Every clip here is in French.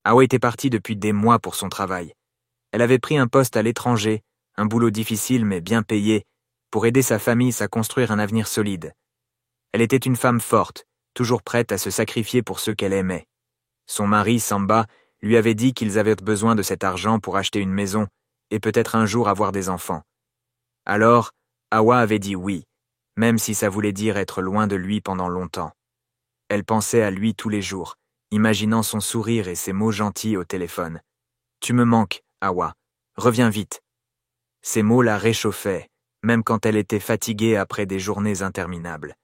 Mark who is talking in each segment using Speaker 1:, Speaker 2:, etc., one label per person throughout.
Speaker 1: Awa était partie depuis des mois pour son travail. Elle avait pris un poste à l'étranger, un boulot difficile mais bien payé, pour aider sa famille à construire un avenir solide. Elle était une femme forte, toujours prête à se sacrifier pour ceux qu'elle aimait. Son mari, Samba, lui avait dit qu'ils avaient besoin de cet argent pour acheter une maison et peut-être un jour avoir des enfants. Alors, Awa avait dit oui, même si ça voulait dire être loin de lui pendant longtemps. Elle pensait à lui tous les jours, imaginant son sourire et ses mots gentils au téléphone. « Tu me manques, Awa. Reviens vite. » Ces mots la réchauffaient, même quand elle était fatiguée après des journées interminables.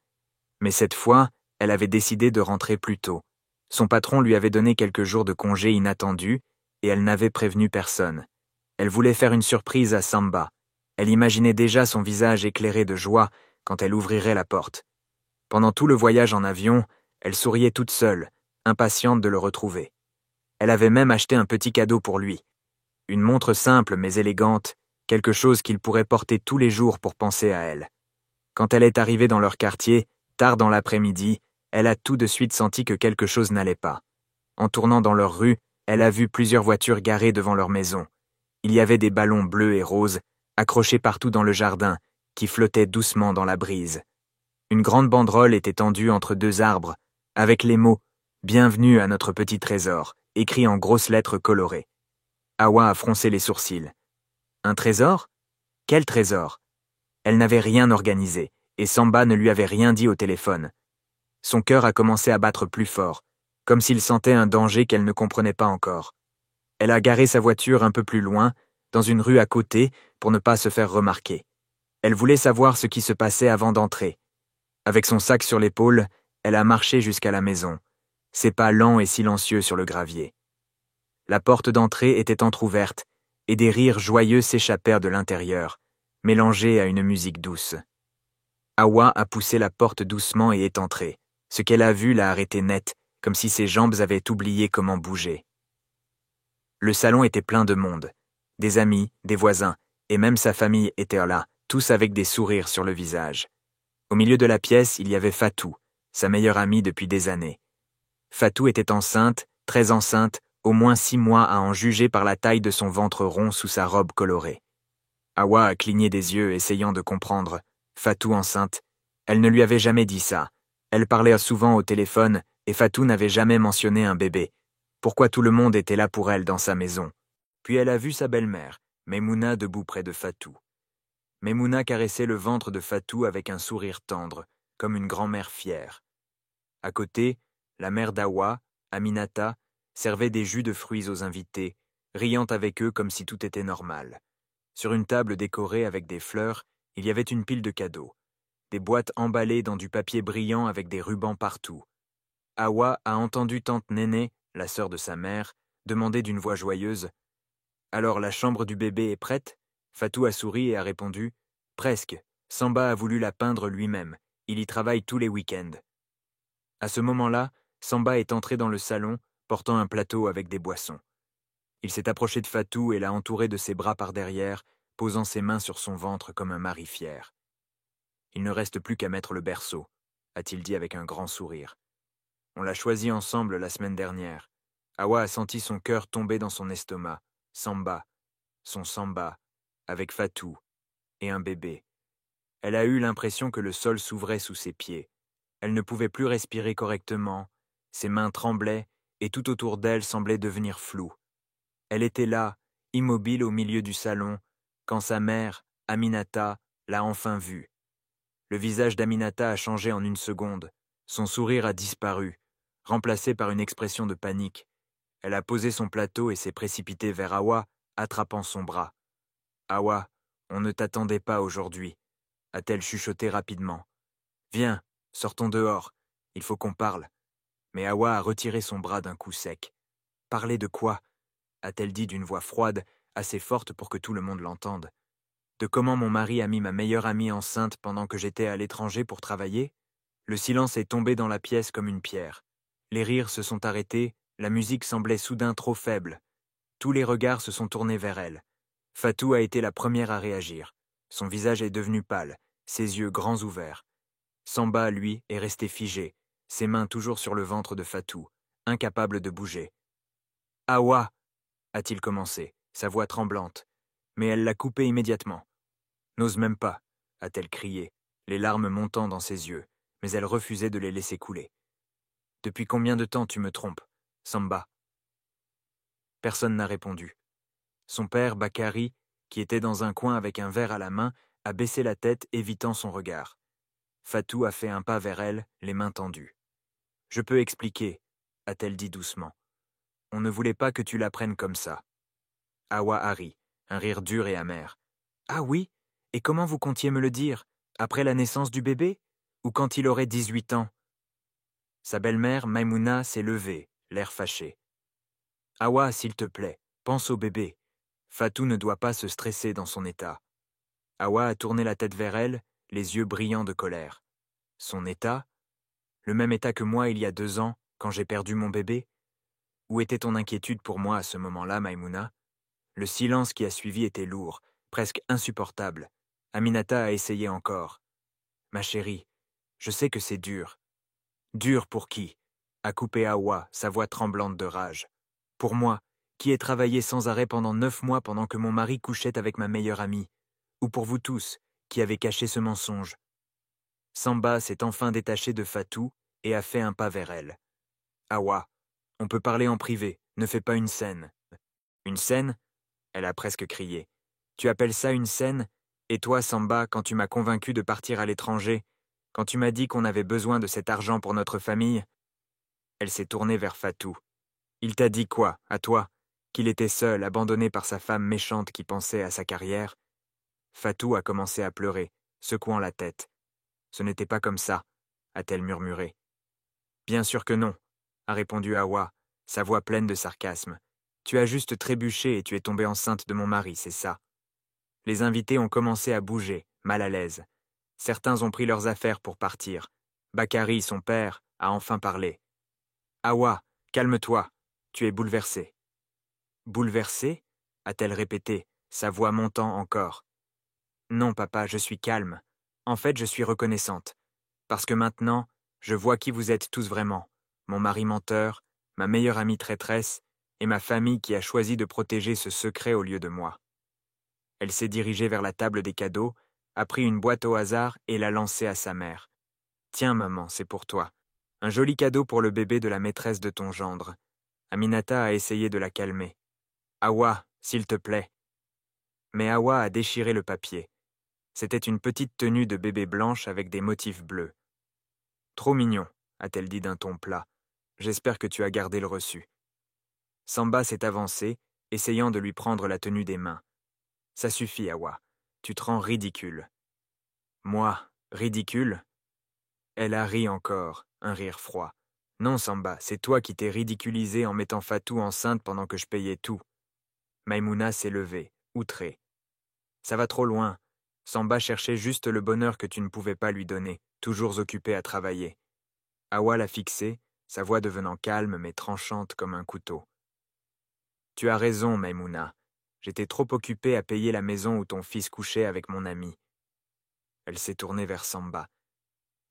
Speaker 1: Mais cette fois, elle avait décidé de rentrer plus tôt. Son patron lui avait donné quelques jours de congé inattendus et elle n'avait prévenu personne. Elle voulait faire une surprise à Samba. Elle imaginait déjà son visage éclairé de joie quand elle ouvrirait la porte. Pendant tout le voyage en avion, elle souriait toute seule, impatiente de le retrouver. Elle avait même acheté un petit cadeau pour lui. Une montre simple mais élégante, quelque chose qu'il pourrait porter tous les jours pour penser à elle. Quand elle est arrivée dans leur quartier, tard dans l'après-midi, elle a tout de suite senti que quelque chose n'allait pas. En tournant dans leur rue, elle a vu plusieurs voitures garées devant leur maison. Il y avait des ballons bleus et roses, accrochés partout dans le jardin, qui flottaient doucement dans la brise. Une grande banderole était tendue entre deux arbres, avec les mots « Bienvenue à notre petit trésor » écrits en grosses lettres colorées. Awa a froncé les sourcils. Un trésor? Quel trésor? Elle n'avait rien organisé, et Samba ne lui avait rien dit au téléphone. Son cœur a commencé à battre plus fort, comme s'il sentait un danger qu'elle ne comprenait pas encore. Elle a garé sa voiture un peu plus loin, dans une rue à côté, pour ne pas se faire remarquer. Elle voulait savoir ce qui se passait avant d'entrer. Avec son sac sur l'épaule, elle a marché jusqu'à la maison, ses pas lents et silencieux sur le gravier. La porte d'entrée était entr'ouverte, et des rires joyeux s'échappèrent de l'intérieur, mélangés à une musique douce. Awa a poussé la porte doucement et est entrée. Ce qu'elle a vu l'a arrêtée net, comme si ses jambes avaient oublié comment bouger. Le salon était plein de monde. Des amis, des voisins, et même sa famille étaient là, tous avec des sourires sur le visage. Au milieu de la pièce, il y avait Fatou, sa meilleure amie depuis des années. Fatou était enceinte, très enceinte, au moins 6 mois à en juger par la taille de son ventre rond sous sa robe colorée. Awa a cligné des yeux, essayant de comprendre. Fatou enceinte. Elle ne lui avait jamais dit ça. Elle parlait souvent au téléphone, et Fatou n'avait jamais mentionné un bébé. Pourquoi tout le monde était là pour elle dans sa maison? Puis elle a vu sa belle-mère, Maimouna, debout près de Fatou. Maimouna caressait le ventre de Fatou avec un sourire tendre, comme une grand-mère fière. À côté, la mère d'Awa, Aminata, servait des jus de fruits aux invités, riant avec eux comme si tout était normal. Sur une table décorée avec des fleurs, il y avait une pile de cadeaux. Des boîtes emballées dans du papier brillant avec des rubans partout. Awa a entendu tante Néné, la sœur de sa mère, demander d'une voix joyeuse « Alors la chambre du bébé est prête ?» Fatou a souri et a répondu « Presque. Samba a voulu la peindre lui-même. Il y travaille tous les week-ends. » À ce moment-là, Samba est entré dans le salon, portant un plateau avec des boissons. Il s'est approché de Fatou et l'a entouré de ses bras par derrière, posant ses mains sur son ventre comme un mari fier. « Il ne reste plus qu'à mettre le berceau, » a-t-il dit avec un grand sourire. On l'a choisi ensemble la semaine dernière. Awa a senti son cœur tomber dans son estomac. Samba, son Samba, avec Fatou, et un bébé. Elle a eu l'impression que le sol s'ouvrait sous ses pieds. Elle ne pouvait plus respirer correctement, ses mains tremblaient, et tout autour d'elle semblait devenir flou. Elle était là, immobile au milieu du salon, quand sa mère, Aminata, l'a enfin vue. Le visage d'Aminata a changé en une seconde. Son sourire a disparu, remplacé par une expression de panique. Elle a posé son plateau et s'est précipitée vers Awa, attrapant son bras. « Awa, on ne t'attendait pas aujourd'hui », a-t-elle chuchoté rapidement. « Viens, sortons dehors, il faut qu'on parle. » Mais Awa a retiré son bras d'un coup sec. « Parler de quoi ?» a-t-elle dit d'une voix froide, assez forte pour que tout le monde l'entende. « De comment mon mari a mis ma meilleure amie enceinte pendant que j'étais à l'étranger pour travailler ?» Le silence est tombé dans la pièce comme une pierre. Les rires se sont arrêtés, la musique semblait soudain trop faible. Tous les regards se sont tournés vers elle. Fatou a été la première à réagir. Son visage est devenu pâle, ses yeux grands ouverts. Samba, lui, est resté figé, ses mains toujours sur le ventre de Fatou, incapable de bouger. Awa, a-t-il commencé, sa voix tremblante, mais elle l'a coupé immédiatement. N'ose même pas, a-t-elle crié, les larmes montant dans ses yeux, mais elle refusait de les laisser couler. Depuis combien de temps tu me trompes, Samba? Personne n'a répondu. Son père, Bakary, qui était dans un coin avec un verre à la main, a baissé la tête, évitant son regard. Fatou a fait un pas vers elle, les mains tendues. « Je peux expliquer, a-t-elle dit doucement. On ne voulait pas que tu l'apprennes comme ça. Awa a ri, un rire dur et amer. Ah oui? Et comment vous comptiez me le dire? Après la naissance du bébé? Ou quand il aurait 18 ans? Sa belle-mère, Maimouna, s'est levée, l'air fâché. Awa, s'il te plaît, pense au bébé. Fatou ne doit pas se stresser dans son état. Awa a tourné la tête vers elle, les yeux brillants de colère. Son état? Le même état que moi il y a 2 ans, quand j'ai perdu mon bébé? Où était ton inquiétude pour moi à ce moment-là, Maimouna? Le silence qui a suivi était lourd, presque insupportable. Aminata a essayé encore. Ma chérie, je sais que c'est dur. Dur pour qui? A coupé Awa, sa voix tremblante de rage. Pour moi, qui ai travaillé sans arrêt pendant 9 mois pendant que mon mari couchait avec ma meilleure amie. Ou pour vous tous, qui avez caché ce mensonge. Samba s'est enfin détaché de Fatou et a fait un pas vers elle. Awa, on peut parler en privé, ne fais pas une scène. Une scène? Elle a presque crié. Tu appelles ça une scène? Et toi, Samba, quand tu m'as convaincu de partir à l'étranger, quand tu m'as dit qu'on avait besoin de cet argent pour notre famille? Elle s'est tournée vers Fatou. Il t'a dit quoi, à toi? Qu'il était seul, abandonné par sa femme méchante qui pensait à sa carrière? Fatou a commencé à pleurer, secouant la tête. Ce n'était pas comme ça, a-t-elle murmuré. Bien sûr que non, a répondu Awa, sa voix pleine de sarcasme. Tu as juste trébuché et tu es tombée enceinte de mon mari, c'est ça. Les invités ont commencé à bouger, mal à l'aise. Certains ont pris leurs affaires pour partir. Bakary, son père, a enfin parlé. Awa, calme-toi, tu es bouleversée. Bouleversée? A-t-elle répété, sa voix montant encore. Non, papa, je suis calme. En fait, je suis reconnaissante. Parce que maintenant, je vois qui vous êtes tous vraiment. Mon mari menteur, ma meilleure amie traîtresse, et ma famille qui a choisi de protéger ce secret au lieu de moi. Elle s'est dirigée vers la table des cadeaux, a pris une boîte au hasard et l'a lancée à sa mère. Tiens, maman, c'est pour toi. Un joli cadeau pour le bébé de la maîtresse de ton gendre. Aminata a essayé de la calmer. Awa, s'il te plaît. Mais Awa a déchiré le papier. C'était une petite tenue de bébé blanche avec des motifs bleus. Trop mignon, a-t-elle dit d'un ton plat. J'espère que tu as gardé le reçu. Samba s'est avancé, essayant de lui prendre la tenue des mains. Ça suffit, Awa. Tu te rends ridicule. Moi, ridicule? Elle a ri encore, un rire froid. Non, Samba, c'est toi qui t'es ridiculisé en mettant Fatou enceinte pendant que je payais tout. Maimouna s'est levée, outrée. Ça va trop loin. Samba cherchait juste le bonheur que tu ne pouvais pas lui donner, toujours occupé à travailler. Awa l'a fixé, sa voix devenant calme mais tranchante comme un couteau. Tu as raison, Maimouna. J'étais trop occupée à payer la maison où ton fils couchait avec mon ami. Elle s'est tournée vers Samba.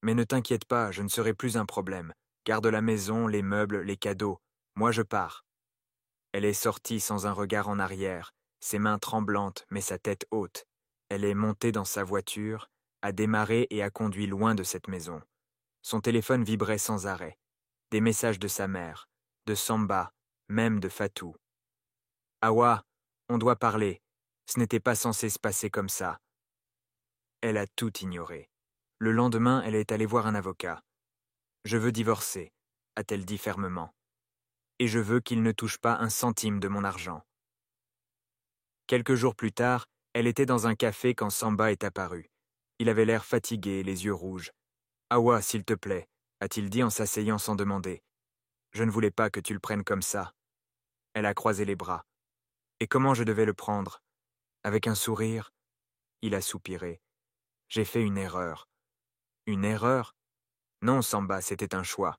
Speaker 1: Mais ne t'inquiète pas, je ne serai plus un problème. Garde la maison, les meubles, les cadeaux. Moi, je pars. Elle est sortie sans un regard en arrière, ses mains tremblantes mais sa tête haute. Elle est montée dans sa voiture, a démarré et a conduit loin de cette maison. Son téléphone vibrait sans arrêt. Des messages de sa mère, de Samba, même de Fatou. Awa, on doit parler. Ce n'était pas censé se passer comme ça. Elle a tout ignoré. Le lendemain, elle est allée voir un avocat. Je veux divorcer, a-t-elle dit fermement. Et je veux qu'il ne touche pas un centime de mon argent. Quelques jours plus tard, elle était dans un café quand Samba est apparu. Il avait l'air fatigué, les yeux rouges. Awa, s'il te plaît, a-t-il dit en s'asseyant sans demander. Je ne voulais pas que tu le prennes comme ça. Elle a croisé les bras. Et comment je devais le prendre? Avec un sourire? Il a soupiré. J'ai fait une erreur. Une erreur? Non, Samba, c'était un choix.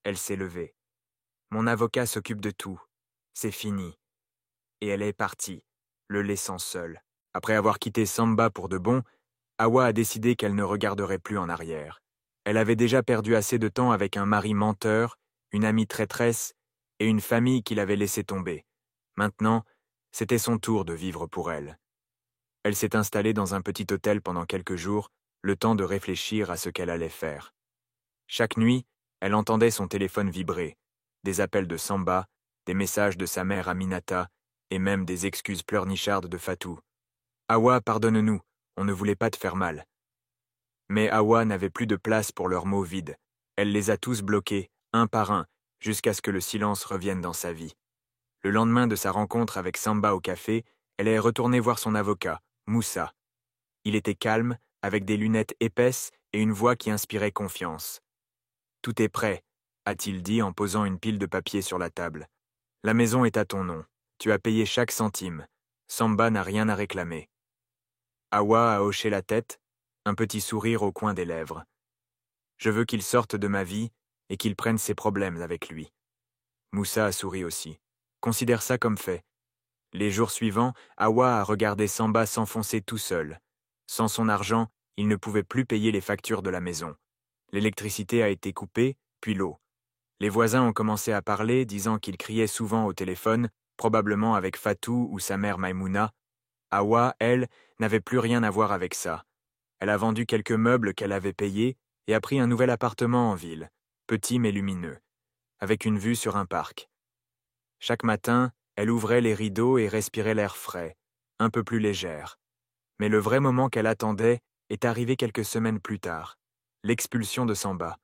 Speaker 1: Elle s'est levée. Mon avocat s'occupe de tout. C'est fini. Et elle est partie, le laissant seul. Après avoir quitté Samba pour de bon, Awa a décidé qu'elle ne regarderait plus en arrière. Elle avait déjà perdu assez de temps avec un mari menteur, une amie traîtresse, et une famille qu'il avait laissé tomber. Maintenant, c'était son tour de vivre pour elle. Elle s'est installée dans un petit hôtel pendant quelques jours, le temps de réfléchir à ce qu'elle allait faire. Chaque nuit, elle entendait son téléphone vibrer, des appels de Samba, des messages de sa mère Aminata, et même des excuses pleurnichardes de Fatou. « Awa, pardonne-nous, on ne voulait pas te faire mal. » Mais Awa n'avait plus de place pour leurs mots vides. Elle les a tous bloqués, un par un, jusqu'à ce que le silence revienne dans sa vie. Le lendemain de sa rencontre avec Samba au café, elle est retournée voir son avocat, Moussa. Il était calme, avec des lunettes épaisses et une voix qui inspirait confiance. « Tout est prêt, a-t-il dit en posant une pile de papiers sur la table. La maison est à ton nom. Tu as payé chaque centime. Samba n'a rien à réclamer. Awa a hoché la tête, un petit sourire au coin des lèvres. Je veux qu'il sorte de ma vie et qu'il prenne ses problèmes avec lui. Moussa a souri aussi. Considère ça comme fait. Les jours suivants, Awa a regardé Samba s'enfoncer tout seul. Sans son argent, il ne pouvait plus payer les factures de la maison. L'électricité a été coupée, puis l'eau. Les voisins ont commencé à parler, disant qu'il criait souvent au téléphone, probablement avec Fatou ou sa mère Maïmouna. Awa, elle, n'avait plus rien à voir avec ça. Elle a vendu quelques meubles qu'elle avait payés et a pris un nouvel appartement en ville, petit mais lumineux, avec une vue sur un parc. Chaque matin, elle ouvrait les rideaux et respirait l'air frais, un peu plus légère. Mais le vrai moment qu'elle attendait est arrivé quelques semaines plus tard, l'expulsion de Samba.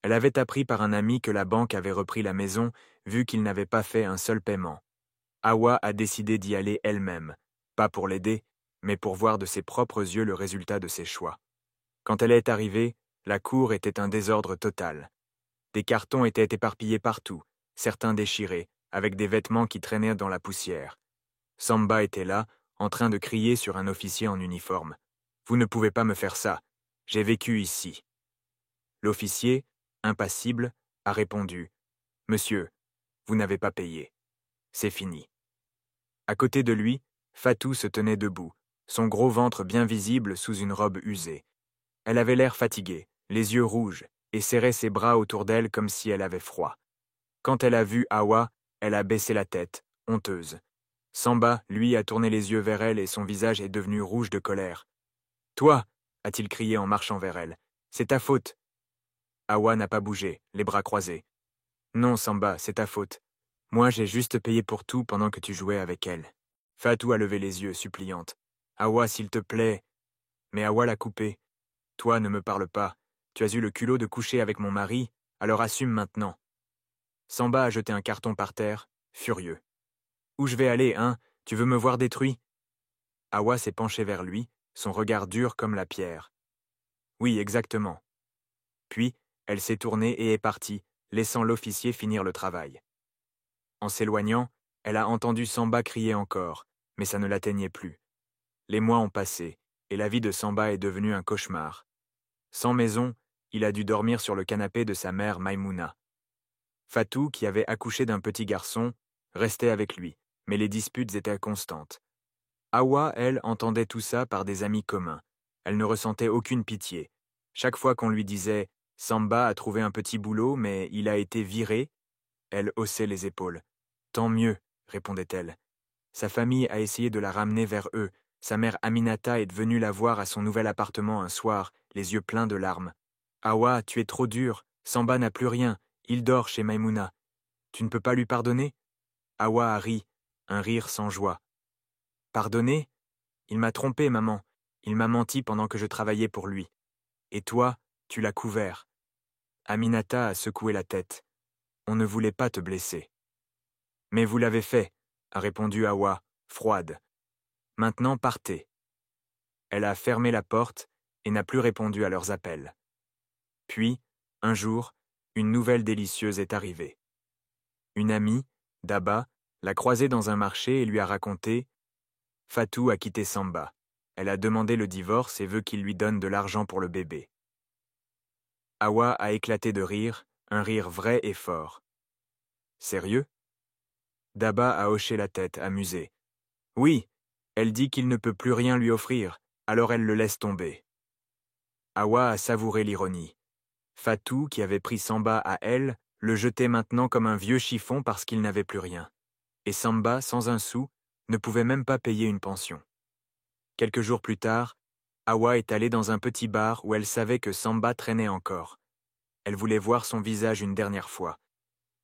Speaker 1: Elle avait appris par un ami que la banque avait repris la maison, vu qu'il n'avait pas fait un seul paiement. Awa a décidé d'y aller elle-même, pas pour l'aider, mais pour voir de ses propres yeux le résultat de ses choix. Quand elle est arrivée, la cour était un désordre total. Des cartons étaient éparpillés partout, certains déchirés, avec des vêtements qui traînaient dans la poussière. Samba était là, en train de crier sur un officier en uniforme. « Vous ne pouvez pas me faire ça. J'ai vécu ici. » L'officier, impassible, a répondu « Monsieur, vous n'avez pas payé. C'est fini. » À côté de lui, Fatou se tenait debout, son gros ventre bien visible sous une robe usée. Elle avait l'air fatiguée, les yeux rouges, et serrait ses bras autour d'elle comme si elle avait froid. Quand elle a vu Awa, elle a baissé la tête, honteuse. Samba, lui, a tourné les yeux vers elle et son visage est devenu rouge de colère. « Toi !» a-t-il crié en marchant vers elle. « C'est ta faute. » Awa n'a pas bougé, les bras croisés. « Non, Samba, c'est ta faute. Moi, j'ai juste payé pour tout pendant que tu jouais avec elle. » Fatou a levé les yeux, suppliante. « Awa, s'il te plaît. » Mais Awa l'a coupé. « Toi, ne me parle pas. Tu as eu le culot de coucher avec mon mari, alors assume maintenant. » Samba a jeté un carton par terre, furieux. « Où je vais aller, hein? Tu veux me voir détruit ?» Awa s'est penchée vers lui, son regard dur comme la pierre. « Oui, exactement. » Puis, elle s'est tournée et est partie, laissant l'officier finir le travail. En s'éloignant, elle a entendu Samba crier encore, mais ça ne l'atteignait plus. Les mois ont passé, et la vie de Samba est devenue un cauchemar. Sans maison, il a dû dormir sur le canapé de sa mère Maïmouna. Fatou, qui avait accouché d'un petit garçon, restait avec lui, mais les disputes étaient constantes. Awa, elle, entendait tout ça par des amis communs. Elle ne ressentait aucune pitié. Chaque fois qu'on lui disait « Samba a trouvé un petit boulot, mais il a été viré », elle haussait les épaules. « Tant mieux », répondait-elle. Sa famille a essayé de la ramener vers eux. Sa mère Aminata est venue la voir à son nouvel appartement un soir, les yeux pleins de larmes. « Awa, tu es trop dur. Samba n'a plus rien. Il dort chez Maïmouna. Tu ne peux pas lui pardonner ?» Awa a ri, un rire sans joie. « Pardonner ? Il m'a trompé, maman. Il m'a menti pendant que je travaillais pour lui. Et toi, tu l'as couvert. » Aminata a secoué la tête. « On ne voulait pas te blesser. »« Mais vous l'avez fait, » a répondu Awa, froide. « Maintenant, partez. » Elle a fermé la porte et n'a plus répondu à leurs appels. Puis, un jour, une nouvelle délicieuse est arrivée. Une amie, Daba, l'a croisée dans un marché et lui a raconté « Fatou a quitté Samba. Elle a demandé le divorce et veut qu'il lui donne de l'argent pour le bébé. » Awa a éclaté de rire, un rire vrai et fort. « Sérieux ?» Daba a hoché la tête, amusée. « Oui, elle dit qu'il ne peut plus rien lui offrir, alors elle le laisse tomber. » Awa a savouré l'ironie. Fatou, qui avait pris Samba à elle, le jetait maintenant comme un vieux chiffon parce qu'il n'avait plus rien. Et Samba, sans un sou, ne pouvait même pas payer une pension. Quelques jours plus tard, Awa est allée dans un petit bar où elle savait que Samba traînait encore. Elle voulait voir son visage une dernière fois.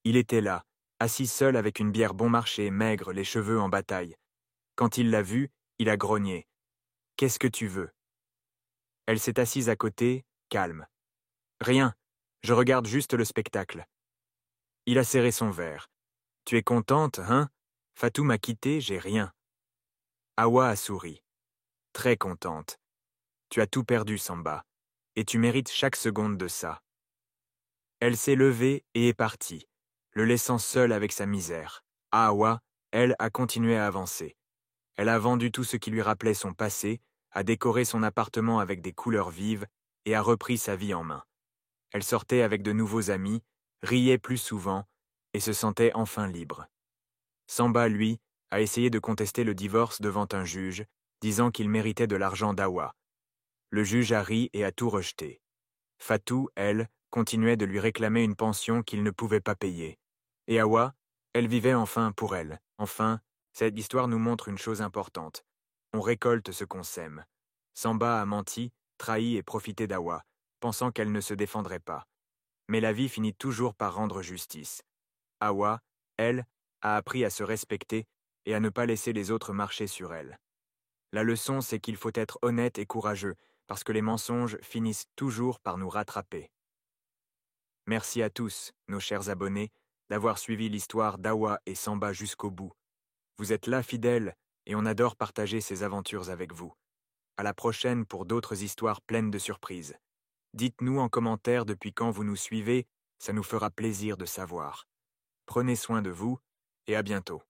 Speaker 1: Il était là, assis seul avec une bière bon marché, maigre, les cheveux en bataille. Quand il l'a vu, il a grogné. « Qu'est-ce que tu veux ?» Elle s'est assise à côté, calme. « Rien, je regarde juste le spectacle. » Il a serré son verre. « Tu es contente, hein? Fatou m'a quitté, j'ai rien. » Awa a souri. « Très contente. Tu as tout perdu, Samba, et tu mérites chaque seconde de ça. » Elle s'est levée et est partie, le laissant seul avec sa misère. Awa, elle, a continué à avancer. Elle a vendu tout ce qui lui rappelait son passé, a décoré son appartement avec des couleurs vives et a repris sa vie en main. Elle sortait avec de nouveaux amis, riait plus souvent et se sentait enfin libre. Samba, lui, a essayé de contester le divorce devant un juge, disant qu'il méritait de l'argent d'Awa. Le juge a ri et a tout rejeté. Fatou, elle, continuait de lui réclamer une pension qu'il ne pouvait pas payer. Et Awa, elle vivait enfin pour elle. Enfin, cette histoire nous montre une chose importante. On récolte ce qu'on sème. Samba a menti, trahi et profité d'Awa, pensant qu'elle ne se défendrait pas. Mais la vie finit toujours par rendre justice. Awa, elle, a appris à se respecter et à ne pas laisser les autres marcher sur elle. La leçon, c'est qu'il faut être honnête et courageux, parce que les mensonges finissent toujours par nous rattraper. Merci à tous, nos chers abonnés, d'avoir suivi l'histoire d'Awa et Samba jusqu'au bout. Vous êtes là fidèles et on adore partager ces aventures avec vous. À la prochaine pour d'autres histoires pleines de surprises. Dites-nous en commentaire depuis quand vous nous suivez, ça nous fera plaisir de savoir. Prenez soin de vous et à bientôt.